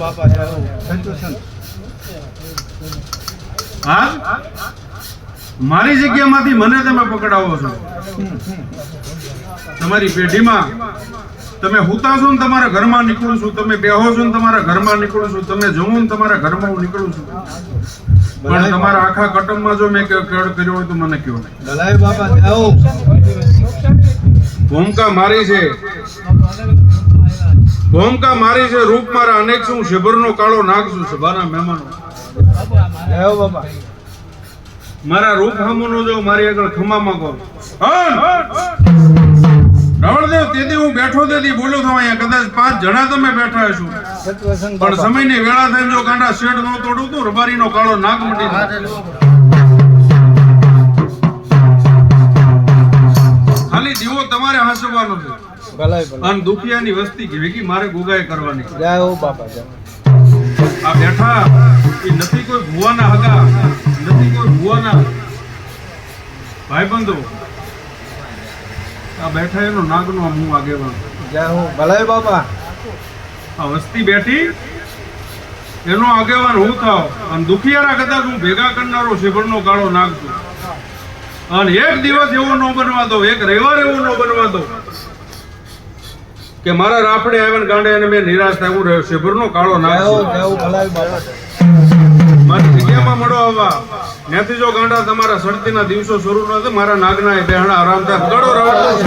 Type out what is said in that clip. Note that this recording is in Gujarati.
બાપા સંતોષન હા મારી જગ્યામાંથી મને તમે પકડાવો છો. તમારી પેઢીમાં તમે હુતા છો ને તમારા ઘરમાં નીકળું છું, તમે બેહો છો ને તમારા ઘરમાં નીકળું છું, તમે જમો ને તમારા ઘરમાં હું નીકળું છું. પણ તમારા આખા કુટુંબમાં જો મેં કેળ કર્યો હોય તો મને કયો નહીં. ભલાઈ બાપા જાઓ. ભૂમિકા મારી છે, ભૂમિકા મારી છે. રૂપ મારા અનેક છું, શિબરનો કાળો નાગ છું. સભાના મહેમાનો જાઓ બાપા. મારા રૂપ હામુનો જો મારી આગળ ખમા માંગો. રાવણદેવ તેથી હું બેઠો તેથી બોલો છો. અહીંયા કદાચ 5 જણા તમે બેઠા છો, પણ સમયની વેળા થઈને જો કાંડા શેડ નો તોડું તો રબારીનો કાળો નાગ મટી જાય. ખાલી દીવો તમારે હાંસવાનો છે. ભલાઈ ભલાઈ. અને દુખિયાની વસ્તી ભેગી મારે ગુગાઈ કરવાની. જાઓ બાપા જાઓ. આ બેઠા એ નથી કોઈ ભુવાના હગા, નથી કોઈ ભુવાના ભાઈબંધો. આ બેઠા એનો નાગનો હું આગેવાન. જાઓ ભલાઈ બાપા. આ વસ્તી બેઠી એનો આગેવાન હું થાવ. અને દુખિયારા કદાચ હું ભેગા કરનારો શિબરનો કાળો નાગ છું. અને એક દિવસ એવો ન બનવા દો, એક રવિવાર એવો ન બનવા દો કે મારા રાફડે આવ્યા ગાંડે અને મેં નિરાશ થયું રહ્યો. શિબરનો કાળો નાગ જાઓ છું. જાઓ ભલાઈ બાપા. મારી જગ્યામાં મળો આવવા. ત્યાંથી જો ગાંડા તમારા સડતીના દિવસો શરૂ ન થાય, મારા નાગના એ બેહણા આરામ થાય. ગળો રાવણ